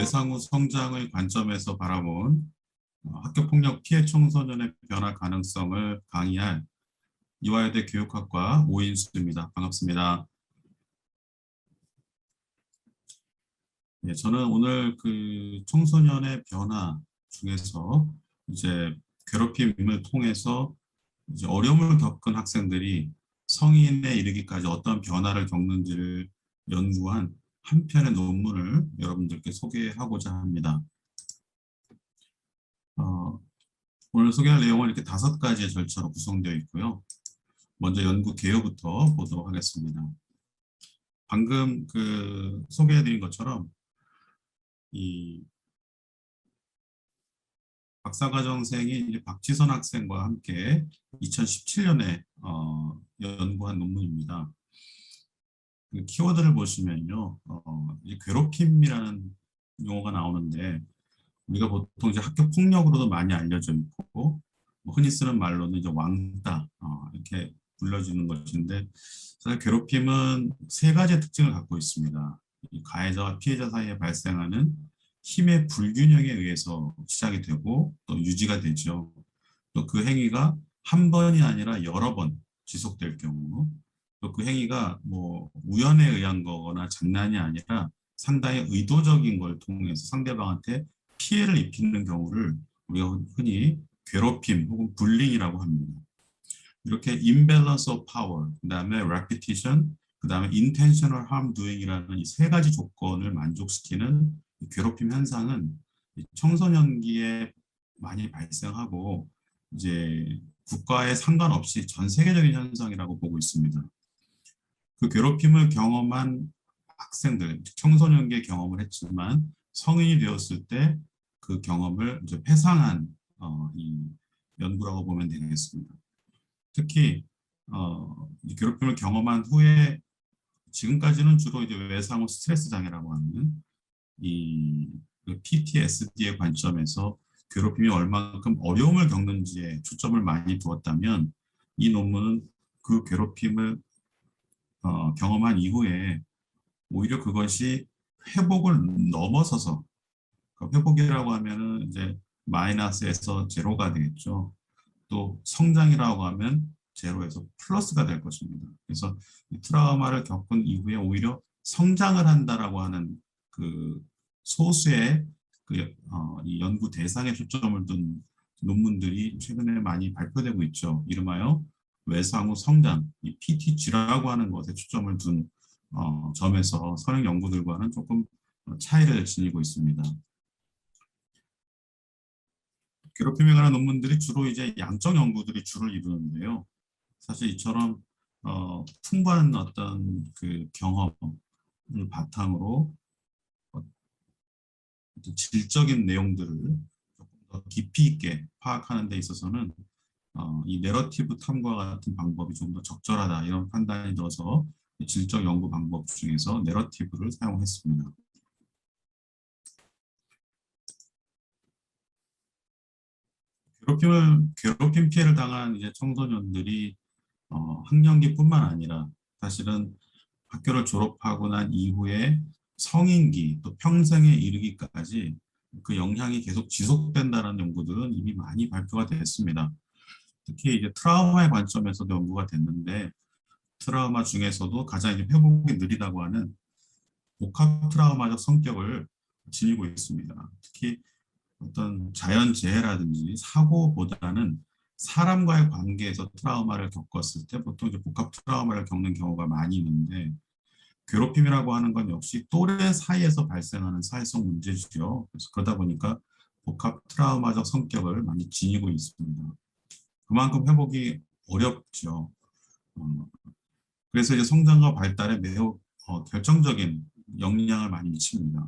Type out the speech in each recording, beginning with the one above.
외상후 성장의 관점에서 바라본 학교폭력 피해 청소년의 변화 가능성을 강의할 이화여대 교육학과 오인수입니다. 반갑습니다. 예, 저는 오늘 그 청소년의 변화 중에서 이제 괴롭힘을 통해서 이제 어려움을 겪은 학생들이 성인에 이르기까지 어떤 변화를 겪는지를 연구한 한 편의 논문을 여러분들께 소개하고자 합니다. 어, 오늘 소개할 내용은 이렇게 5가지의 절차로 구성되어 있고요. 먼저 연구 개요부터 보도록 하겠습니다. 방금 그 소개해드린 것처럼 이 박사과정생이 이제 박지선 학생과 함께 2017년에 연구한 논문입니다. 그 키워드를 보시면요, 이 괴롭힘이라는 용어가 나오는데 우리가 보통 이제 학교 폭력으로도 많이 알려져 있고 뭐 흔히 쓰는 말로는 이제 왕따 이렇게 불려지는 것인데 사실 괴롭힘은 3가지의 특징을 갖고 있습니다. 이 가해자와 피해자 사이에 발생하는 힘의 불균형에 의해서 시작이 되고 또 유지가 되죠. 또 그 행위가 한 번이 아니라 여러 번 지속될 경우, 또 그 행위가 뭐 우연에 의한 거거나 장난이 아니라 상당히 의도적인 걸 통해서 상대방한테 피해를 입히는 경우를 우리가 흔히 괴롭힘 혹은 불링이라고 합니다. 이렇게 imbalance of power, 그 다음에 repetition, 그 다음에 intentional harm doing이라는 이 3가지 조건을 만족시키는 괴롭힘 현상은 청소년기에 많이 발생하고 이제 국가에 상관없이 전 세계적인 현상이라고 보고 있습니다. 그 괴롭힘을 경험한 학생들, 청소년기에 경험을 했지만 성인이 되었을 때 그 경험을 이제 회상한 이 연구라고 보면 되겠습니다. 특히 이 괴롭힘을 경험한 후에 지금까지는 주로 이제 외상후 스트레스 장애라고 하는 이 PTSD의 관점에서 괴롭힘이 얼마큼 어려움을 겪는지에 초점을 많이 두었다면 이 논문은 그 괴롭힘을 경험한 이후에 오히려 그것이 회복을 넘어서서 회복이라고 하면은 이제 마이너스에서 제로가 되겠죠. 또 성장이라고 하면 제로에서 플러스가 될 것입니다. 그래서 이 트라우마를 겪은 이후에 오히려 성장을 한다라고 하는 그 소수의 이 연구 대상에 초점을 둔 논문들이 최근에 많이 발표되고 있죠. 이름하여 외상후 성장, 이 PTG라고 하는 것에 초점을 둔 점에서 선행 연구들과는 조금 차이를 지니고 있습니다. 괴롭힘에 관한 논문들이 주로 이제 양적 연구들이 주를 이루는데요. 사실 이처럼 풍부한 어떤 그 경험을 바탕으로 질적인 내용들을 조금 더 깊이 있게 파악하는 데 있어서는 이 내러티브 탐구와 같은 방법이 좀 더 적절하다 이런 판단이 들어서 질적 연구 방법 중에서 내러티브를 사용했습니다. 괴롭힘 피해를 당한 이제 청소년들이 학령기뿐만 아니라 사실은 학교를 졸업하고 난 이후에 성인기 또 평생에 이르기까지 그 영향이 계속 지속된다는 연구들은 이미 많이 발표가 됐습니다. 특히 이제 트라우마의 관점에서도 연구가 됐는데 트라우마 중에서도 가장 이제 회복이 느리다고 하는 복합 트라우마적 성격을 지니고 있습니다. 특히 어떤 자연재해라든지 사고보다는 사람과의 관계에서 트라우마를 겪었을 때 보통 이제 복합 트라우마를 겪는 경우가 많이 있는데 괴롭힘이라고 하는 건 역시 또래 사이에서 발생하는 사회성 문제죠. 그래서 그러다 보니까 복합 트라우마적 성격을 많이 지니고 있습니다. 그만큼 회복이 어렵죠. 그래서 이제 성장과 발달에 매우 결정적인 영향을 많이 미칩니다.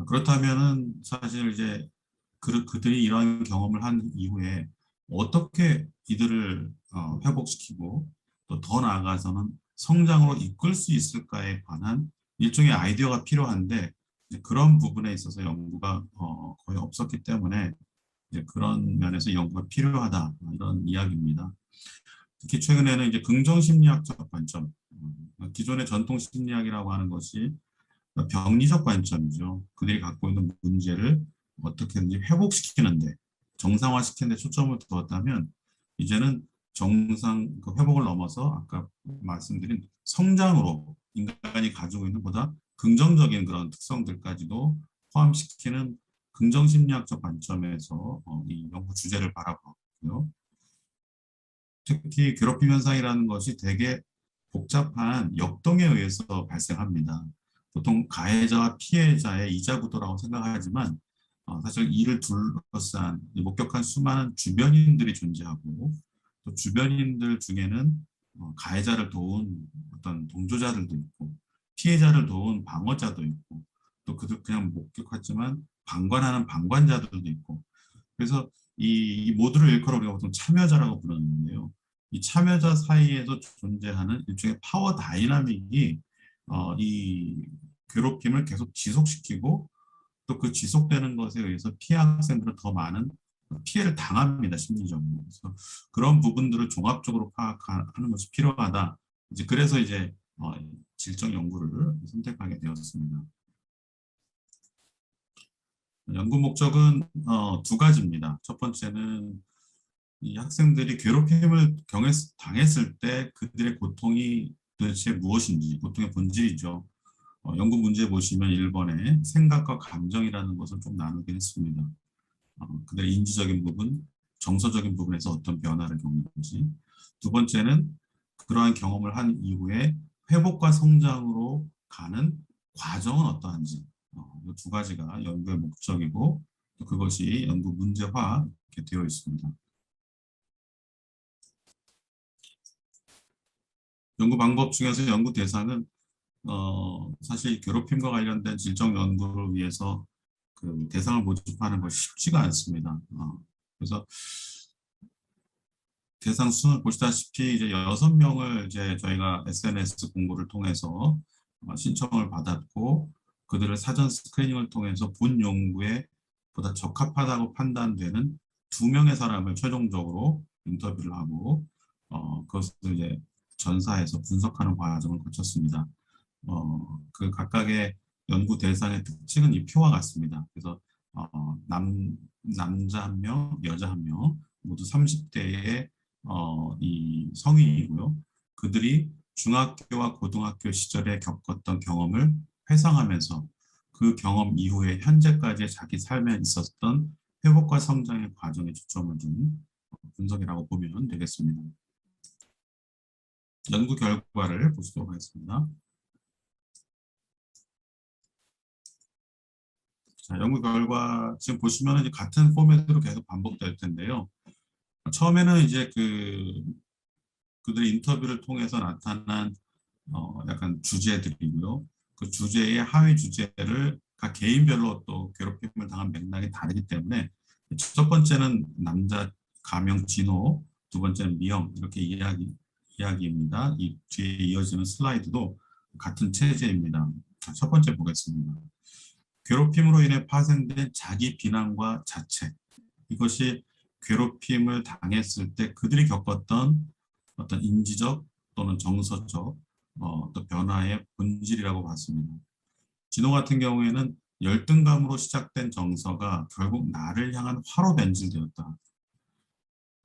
그렇다면은 사실 이제 그들이 이러한 경험을 한 이후에 어떻게 이들을 회복시키고 또 더 나아가서는 성장으로 이끌 수 있을까에 관한 일종의 아이디어가 필요한데 그런 부분에 있어서 연구가 거의 없었기 때문에 이제 그런 면에서 연구가 필요하다 이런 이야기입니다. 특히 최근에는 이제 긍정심리학적 관점, 기존의 전통 심리학이라고 하는 것이 병리적 관점이죠. 그들이 갖고 있는 문제를 어떻게든지 회복시키는데, 정상화시키는 데 초점을 두었다면 이제는 그 회복을 넘어서 아까 말씀드린 성장으로 인간이 가지고 있는 보다 긍정적인 그런 특성들까지도 포함시키는 긍정심리학적 관점에서 이 연구 주제를 바라보고요. 특히 괴롭힘 현상이라는 것이 되게 복잡한 역동에 의해서 발생합니다. 보통 가해자와 피해자의 이자구도라고 생각하지만 사실 이를 둘러싼 목격한 수많은 주변인들이 존재하고, 또 주변인들 중에는 가해자를 도운 어떤 동조자들도 있고, 피해자를 도운 방어자도 있고, 또 그들 그냥 목격했지만 방관하는 방관자들도 있고, 그래서 이 모두를 일컬어 우리가 보통 참여자라고 부르는데요. 이 참여자 사이에서 존재하는 일종의 파워 다이나믹이 이 괴롭힘을 계속 지속시키고, 또 그 지속되는 것에 의해서 피해 학생들은 더 많은 피해를 당합니다, 심리적으로. 그래서 그런 부분들을 종합적으로 파악하는 것이 필요하다. 이제 그래서 이제 질적 연구를 선택하게 되었습니다. 연구 목적은 두 가지입니다. 첫 번째는 이 학생들이 괴롭힘을 당했을 때 그들의 고통이 도대체 무엇인지, 고통의 본질이죠. 연구 문제 보시면 1번에 생각과 감정이라는 것을 좀 나누긴 했습니다. 그들의 인지적인 부분, 정서적인 부분에서 어떤 변화를 겪는지. 두 번째는 그러한 경험을 한 이후에 회복과 성장으로 가는 과정은 어떠한지. 이두 가지가 연구의 목적이고, 또 그것이 연구 문제화 이렇게 되어 있습니다. 연구 방법 중에서 연구 대상은 사실 괴롭힘과 관련된 질적 연구를 위해서 그 대상을 모집하는 것이 쉽지가 않습니다. 그래서 대상 수는 보시다시피 이제 6명을 이제 저희가 SNS 공고를 통해서 신청을 받았고, 그들을 사전 스크리닝을 통해서 본 연구에 보다 적합하다고 판단되는 2명의 사람을 최종적으로 인터뷰를 하고 그것을 이제 전사해서 분석하는 과정을 거쳤습니다. 그 각각의 연구 대상의 특징은 이 표와 같습니다. 그래서 남자 1명, 여자 1명, 모두 30대의 이 성인이고요. 그들이 중학교와 고등학교 시절에 겪었던 경험을 회상하면서 그 경험 이후에 현재까지의 자기 삶에 있었던 회복과 성장의 과정에 초점을 둔 분석이라고 보면 되겠습니다. 연구 결과를 보시도록 하겠습니다. 자, 연구 결과 지금 보시면 이제 같은 포맷으로 계속 반복될 텐데요. 처음에는 이제 그들의 인터뷰를 통해서 나타난 약간 주제들이고요. 그 주제의 하위 주제를 각 개인별로 또 괴롭힘을 당한 맥락이 다르기 때문에, 첫 번째는 남자 가명 진호, 두 번째는 미영, 이렇게 이야기입니다. 이 뒤에 이어지는 슬라이드도 같은 체제입니다. 자, 첫 번째 보겠습니다. 괴롭힘으로 인해 파생된 자기 비난과 자책. 이것이 괴롭힘을 당했을 때 그들이 겪었던 어떤 인지적 또는 정서적 또 변화의 본질이라고 봤습니다. 진호 같은 경우에는 열등감으로 시작된 정서가 결국 나를 향한 화로 변질되었다.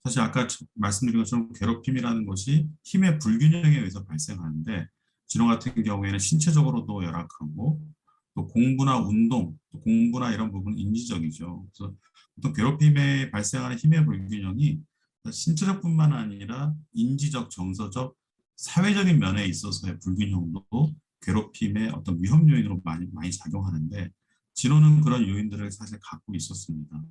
사실 아까 말씀드린 것처럼 괴롭힘이라는 것이 힘의 불균형에 의해서 발생하는데, 진호 같은 경우에는 신체적으로도 열악하고, 또 공부나 운동, 또 공부나 이런 부분은 인지적이죠. 그래서 보통 괴롭힘에 발생하는 힘의 불균형이 신체적뿐만 아니라 인지적, 정서적, 사회적인 면에 있어서의 불균형도 괴롭힘의 어떤 위험 요인으로 많이 작용하는데, 진호는 그런 요인들을 사실 갖고 있었습니다.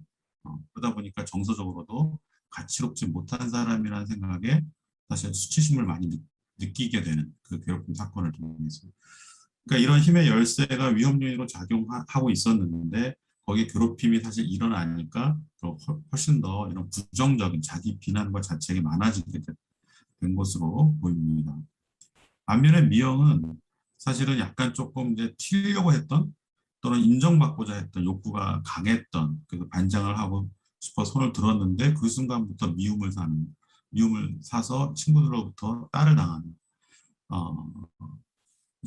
그러다 보니까 정서적으로도 가치롭지 못한 사람이라는 생각에 사실 수치심을 많이 느끼게 되는 그 괴롭힘 사건을 통해서. 그러니까 이런 힘의 열쇠가 위험 요인으로 작용하고 있었는데, 거기에 괴롭힘이 사실 일어나니까 훨씬 더 이런 부정적인 자기 비난과 자책이 많아지게 된 것으로 보입니다. 반면에 미영은 사실은 약간 조금 이제 튀려고 했던, 또는 인정받고자 했던 욕구가 강했던, 그래서 반장을 하고 싶어 손을 들었는데 그 순간부터 미움을 사서 친구들로부터 딸을 당하는,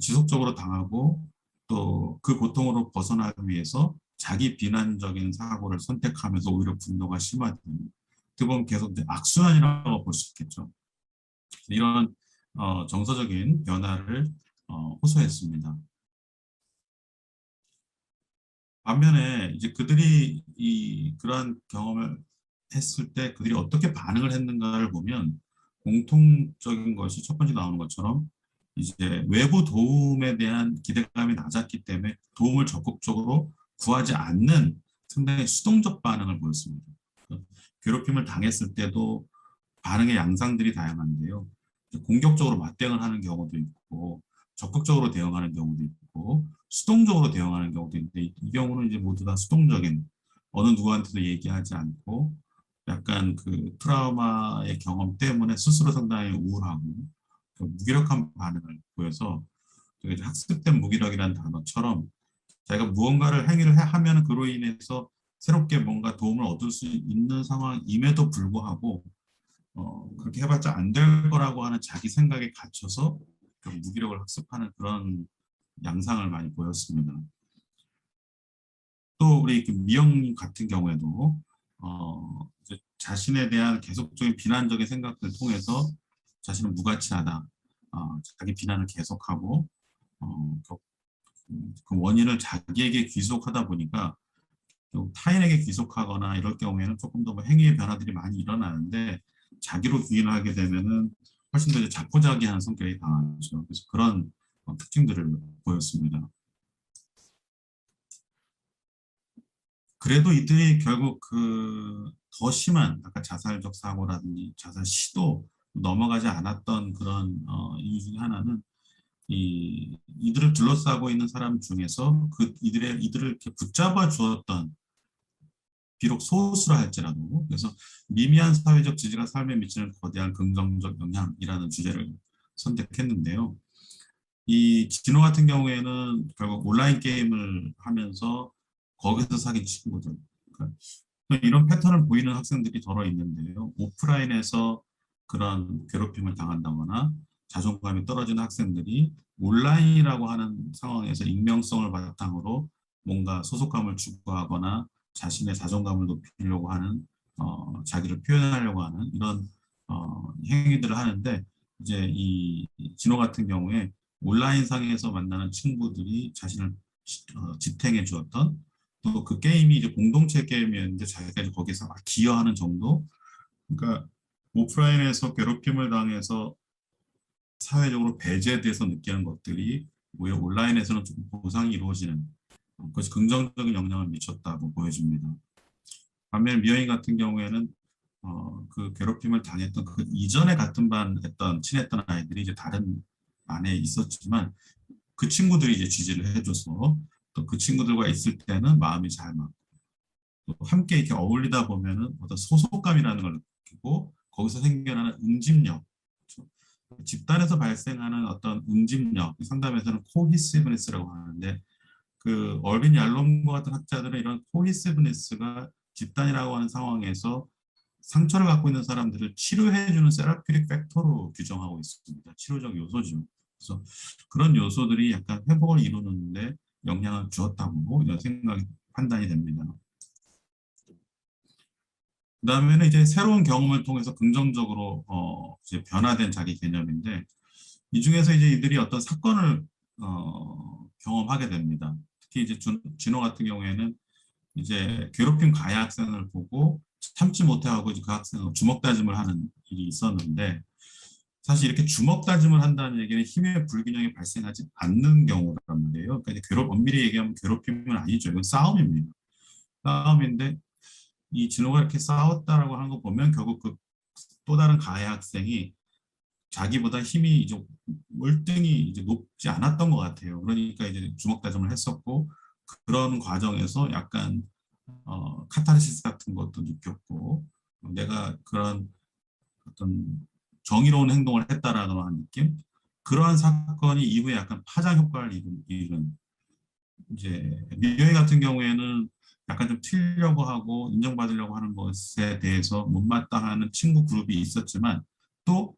지속적으로 당하고, 또 그 고통으로 벗어나기 위해서 자기 비난적인 사고를 선택하면서 오히려 분노가 심화되는, 어떻게 보면 계속 이제 악순환이라고 볼 수 있겠죠. 이런 정서적인 변화를 호소했습니다. 반면에 이제 그들이 그러한 경험을 했을 때 그들이 어떻게 반응을 했는가를 보면 공통적인 것이 첫 번째 나오는 것처럼 이제 외부 도움에 대한 기대감이 낮았기 때문에 도움을 적극적으로 구하지 않는 상당히 수동적 반응을 보였습니다. 괴롭힘을 당했을 때도 반응의 양상들이 다양한데요. 공격적으로 맞대응을 하는 경우도 있고, 적극적으로 대응하는 경우도 있고, 수동적으로 대응하는 경우도 있는데, 이 경우는 이제 모두 다 수동적인, 어느 누구한테도 얘기하지 않고, 약간 그 트라우마의 경험 때문에 스스로 상당히 우울하고, 무기력한 반응을 보여서, 이제 학습된 무기력이라는 단어처럼 자기가 무언가를 행위를 하면 그로 인해서 새롭게 뭔가 도움을 얻을 수 있는 상황임에도 불구하고 그렇게 해봤자 안 될 거라고 하는 자기 생각에 갇혀서 그 무기력을 학습하는 그런 양상을 많이 보였습니다. 또 우리 그 미영 같은 경우에도 이제 자신에 대한 계속적인 비난적인 생각들을 통해서 자신은 무가치하다, 자기 비난을 계속하고 그 원인을 자기에게 귀속하다 보니까 타인에게 귀속하거나 이럴 경우에는 조금 더 행위의 변화들이 많이 일어나는데 자기로 귀인하게 되면은 훨씬 더 이제 자포자기한 성격이 강하죠. 그래서 그런 특징들을 보였습니다. 그래도 이들이 결국 그 더 심한 아까 자살적 사고라든지 자살 시도 넘어가지 않았던 그런 이유 중에 하나는 이들을 둘러싸고 있는 사람 중에서 이들을 이렇게 붙잡아 주었던 비록 소수라 할지라도 그래서 미미한 사회적 지지가 삶에 미치는 거대한 긍정적 영향이라는 주제를 선택했는데요. 이 진호 같은 경우에는 결국 온라인 게임을 하면서 거기서 사귄 친구들, 그러니까 이런 패턴을 보이는 학생들이 더러 있는데요. 오프라인에서 그런 괴롭힘을 당한다거나 자존감이 떨어지는 학생들이 온라인이라고 하는 상황에서 익명성을 바탕으로 뭔가 소속감을 추구하거나 자신의 자존감을 높이려고 하는 자기를 표현하려고 하는 이런 행위들을 하는데 이제 이 진호 같은 경우에 온라인상에서 만나는 친구들이 자신을 지탱해 주었던 또 그 게임이 이제 공동체 게임이었는데 자기가 이제 거기서 막 기여하는 정도 그러니까 오프라인에서 괴롭힘을 당해서 사회적으로 배제돼서 느끼는 것들이 오히려 온라인에서는 좀 보상이 이루어지는 그것이 긍정적인 영향을 미쳤다고 보여집니다. 반면 미영이 같은 경우에는 그 괴롭힘을 당했던 그 이전에 같은 반 했던 친했던 아이들이 이제 다른 반에 있었지만 그 친구들이 이제 지지를 해줘서 또 그 친구들과 있을 때는 마음이 잘 맞고 또 함께 이렇게 어울리다 보면은 어떤 소속감이라는 걸 느끼고 거기서 생겨나는 응집력 그렇죠? 집단에서 발생하는 어떤 응집력 상담에서는 코히시브니스라고 하는데 그 얼빈 얄롬과 같은 학자들은 이런 코히시브니스가 집단이라고 하는 상황에서 상처를 갖고 있는 사람들을 치료해주는 세라피릭 팩터로 규정하고 있습니다. 치료적 요소죠. 그래서 그런 요소들이 약간 회복을 이루는데 영향을 주었다고 이런 생각이 판단이 됩니다. 그다음에는 이제 새로운 경험을 통해서 긍정적으로 이제 변화된 자기 개념인데 이 중에서 이제 이들이 어떤 사건을 경험하게 됩니다. 특히 이제 진호 같은 경우에는 이제 괴롭힌 가해 학생을 보고 참지 못해하고 이제 그 학생을 주먹 다짐을 하는 일이 있었는데 사실 이렇게 주먹 다짐을 한다는 얘기는 힘의 불균형이 발생하지 않는 경우란 말이에요. 그러니까 이제 엄밀히 얘기하면 괴롭힘은 아니죠. 이건 싸움입니다. 싸움인데 이 진호가 이렇게 싸웠다라고 하는 거 보면 결국 그 또 다른 가해 학생이 자기보다 힘이 이제 월등히 이제 높지 않았던 것 같아요. 그러니까 이제 주먹 다짐을 했었고 그런 과정에서 약간 카타르시스 같은 것도 느꼈고 내가 그런 어떤 정의로운 행동을 했다라는 하는 느낌 그러한 사건이 이후에 약간 파장 효과를 이룬 이제 미여이 같은 경우에는 약간 좀 튀려고 하고 인정받으려고 하는 것에 대해서 못마땅하는 친구 그룹이 있었지만 또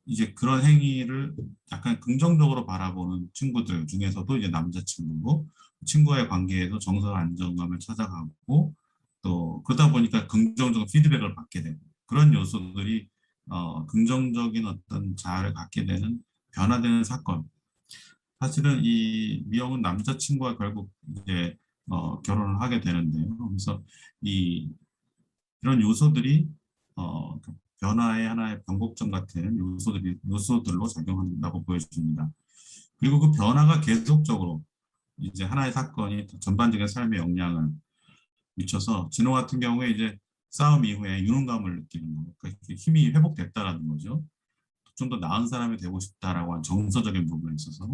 이제 그런 행위를 약간 긍정적으로 바라보는 친구들 중에서도 이제 남자친구고 친구와의 관계에서 정서와 안정감을 찾아가고 또 그러다 보니까 긍정적인 피드백을 받게 되고 그런 요소들이 긍정적인 어떤 자아를 갖게 되는 변화되는 사건. 사실은 이 미영은 남자친구와 결국 이제 결혼을 하게 되는데요. 그래서 이 이런 요소들이 그 변화의 하나의 변곡점 같은 요소들로 작용한다고 보여집니다. 그리고 그 변화가 계속적으로 이제 하나의 사건이 전반적인 삶에 영향을 미쳐서 진호 같은 경우에 이제 싸움 이후에 유능감을 느끼는 거, 그러니까 힘이 회복됐다라는 거죠. 좀 더 나은 사람이 되고 싶다라고 하는 정서적인 부분에 있어서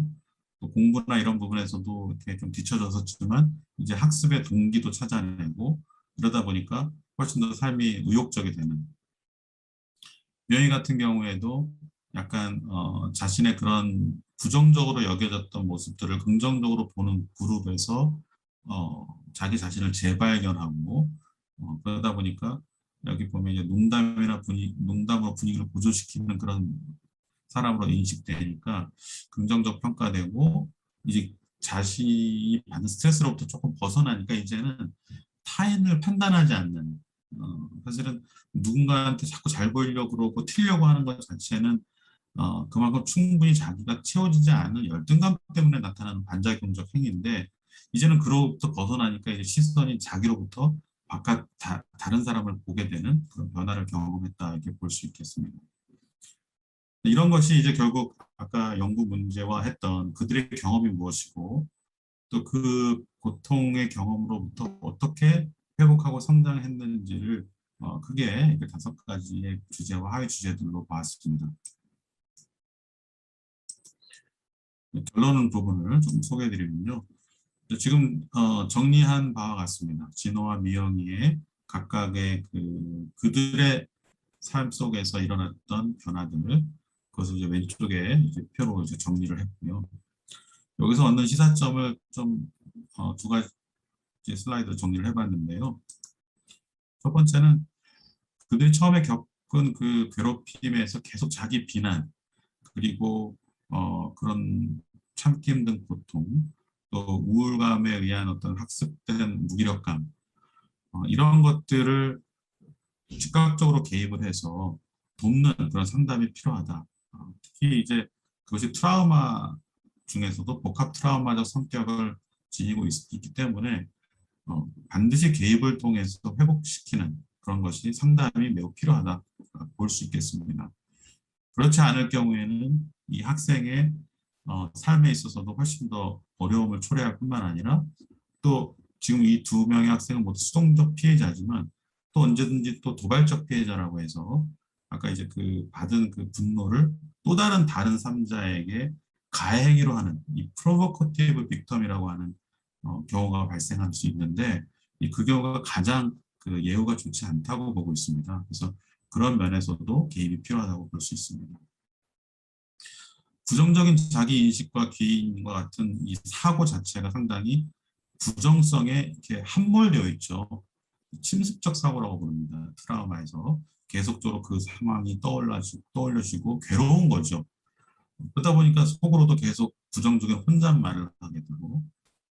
또 공부나 이런 부분에서도 이렇게 좀 뒤처졌었지만 이제 학습의 동기도 찾아내고 이러다 보니까 훨씬 더 삶이 의욕적이 되는 명희 같은 경우에도 약간 자신의 그런 부정적으로 여겨졌던 모습들을 긍정적으로 보는 그룹에서 자기 자신을 재발견하고 그러다 보니까 여기 보면 이제 농담으로 분위기를 고조시키는 그런 사람으로 인식되니까 긍정적 평가되고 이제 자신이 받는 스트레스로부터 조금 벗어나니까 이제는 타인을 판단하지 않는 사실은 누군가한테 자꾸 잘 보이려고 그러고 튀려고 하는 것 자체는 그만큼 충분히 자기가 채워지지 않는 열등감 때문에 나타나는 반작용적 행위인데 이제는 그로부터 벗어나니까 이제 시선이 자기로부터 다른 사람을 보게 되는 그런 변화를 경험했다 이렇게 볼 수 있겠습니다. 이런 것이 이제 결국 아까 연구 문제와 했던 그들의 경험이 무엇이고 또 그 고통의 경험으로부터 어떻게 회복하고 성장했는지를 크게 이렇게 5가지의 주제와 하위 주제들로 봤습니다. 결론 부분을 좀 소개해 드리면요. 지금 정리한 바와 같습니다. 진호와 미영이의 각각의 그들의 삶 속에서 일어났던 변화들을 그것을 이제 왼쪽에 이제 표로 이제 정리를 했고요. 여기서 얻는 시사점을 좀 2가지 슬라이드 정리를 해봤는데요. 첫 번째는 그들이 처음에 겪은 그 괴롭힘에서 계속 자기 비난 그리고 그런 참기 힘든 고통 또 우울감에 의한 어떤 학습된 무기력감 이런 것들을 즉각적으로 개입을 해서 돕는 그런 상담이 필요하다. 특히 이제 그것이 트라우마 중에서도 복합 트라우마적 성격을 지니고 있기 때문에 반드시 개입을 통해서 회복시키는 그런 것이 상담이 매우 필요하다 볼 수 있겠습니다. 그렇지 않을 경우에는 이 학생의 삶에 있어서도 훨씬 더 어려움을 초래할 뿐만 아니라 또 지금 이 2명의 학생은 모두 수동적 피해자지만 또 언제든지 또 도발적 피해자라고 해서 아까 이제 그 받은 그 분노를 또 다른 삼자에게 가해행위로 하는 이 프로보커티브 빅텀이라고 하는 경우가 발생할 수 있는데 그 경우가 가장 그 예후가 좋지 않다고 보고 있습니다. 그래서 그런 면에서도 개입이 필요하다고 볼 수 있습니다. 부정적인 자기인식과 기인과 같은 이 사고 자체가 상당히 부정성에 이렇게 함몰되어 있죠. 침습적 사고라고 부릅니다. 트라우마에서 계속적으로 그 상황이 떠올려지고 괴로운 거죠. 그러다 보니까 속으로도 계속 부정적인 혼잣말을 하게 되고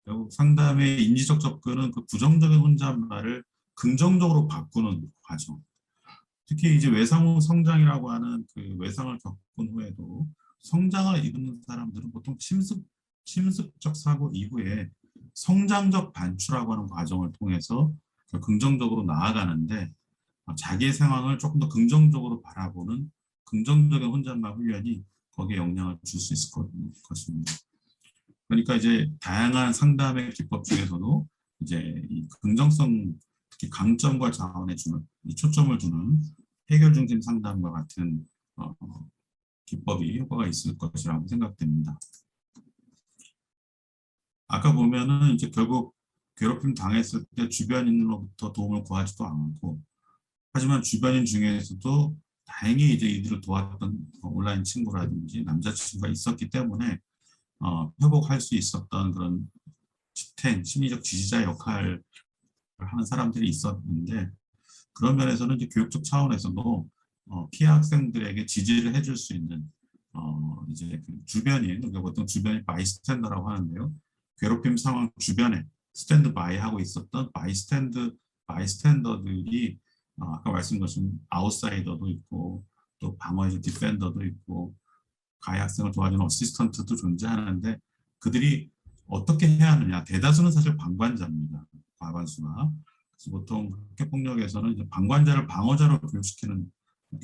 결국 상담의 인지적 접근은 그 부정적인 혼잣말을 긍정적으로 바꾸는 과정. 특히 이제 외상 후 성장이라고 하는 그 외상을 겪은 후에도 성장을 이루는 사람들은 보통 침습적 사고 이후에 성장적 반추라고 하는 과정을 통해서 긍정적으로 나아가는데 자기의 상황을 조금 더 긍정적으로 바라보는 긍정적인 혼잣말 훈련이 거기에 영향을 줄 수 있을 것입니다. 그러니까 이제 다양한 상담의 기법 중에서도 이제 이 긍정성 특히 강점과 자원에 주는 이 초점을 두는 해결 중심 상담과 같은 기법이 효과가 있을 것이라고 생각됩니다. 아까 보면은 이제 결국 괴롭힘 당했을 때 주변인으로부터 도움을 구하지도 않고 하지만 주변인 중에서도 다행히 이제 이들을 도왔던 온라인 친구라든지 남자친구가 있었기 때문에 회복할 수 있었던 그런 심리적 지지자 역할을 하는 사람들이 있었는데 그런 면에서는 이제 교육적 차원에서도 피해 학생들에게 지지를 해줄 수 있는 이제 그 주변인, 그러니까 보통 주변이 바이스탠더라고 하는데요. 괴롭힘 상황 주변에 스탠드 바이 하고 있었던 바이스탠더들이 아까 말씀드린 아웃사이더도 있고 또 방어해줄 디펜더도 있고 가해 학생을 도와주는 어시스턴트도 존재하는데 그들이 어떻게 해야 하느냐. 대다수는 사실 방관자입니다. 과반수가. 그래서 보통 학교폭력에서는 이제 방관자를 방어자로 교육시키는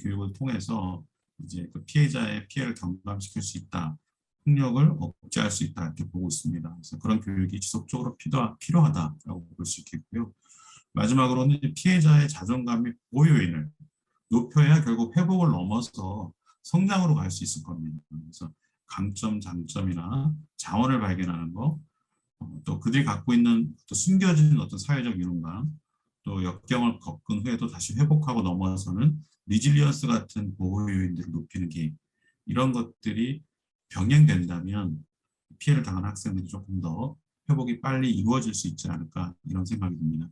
교육을 통해서 이제 그 피해자의 피해를 경감시킬 수 있다. 폭력을 억제할 수 있다. 이렇게 보고 있습니다. 그래서 그런 교육이 지속적으로 필요하다라고 볼 수 있겠고요. 마지막으로는 피해자의 자존감 및 보호 요인을 높여야 결국 회복을 넘어서 성장으로 갈 수 있을 겁니다. 그래서 강점, 장점이나 자원을 발견하는 거, 또 그들이 갖고 있는 또 숨겨진 어떤 사회적 유능감, 또 역경을 겪은 후에도 다시 회복하고 넘어서는 리질리언스 같은 보호 요인들을 높이는 게 이런 것들이 병행된다면 피해를 당한 학생들이 조금 더 회복이 빨리 이루어질 수 있지 않을까 이런 생각이 듭니다.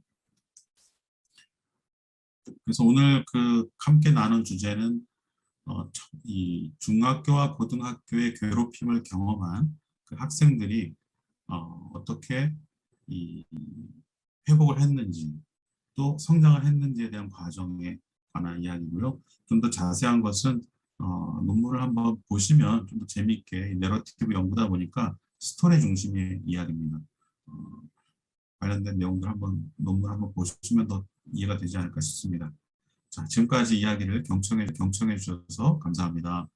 그래서 오늘 그 함께 나눈 주제는 이 중학교와 고등학교의 괴롭힘을 경험한 그 학생들이 어떻게 이 회복을 했는지 또 성장을 했는지에 대한 과정에 관한 이야기고요. 좀 더 자세한 것은 논문을 한번 보시면 좀 더 재미있게 내러티브 연구다 보니까 스토리 중심의 이야기입니다. 어, 관련된 내용들 논문 한번 보시면 더 이해가 되지 않을까 싶습니다. 자, 지금까지 이야기를 경청해 주셔서 감사합니다.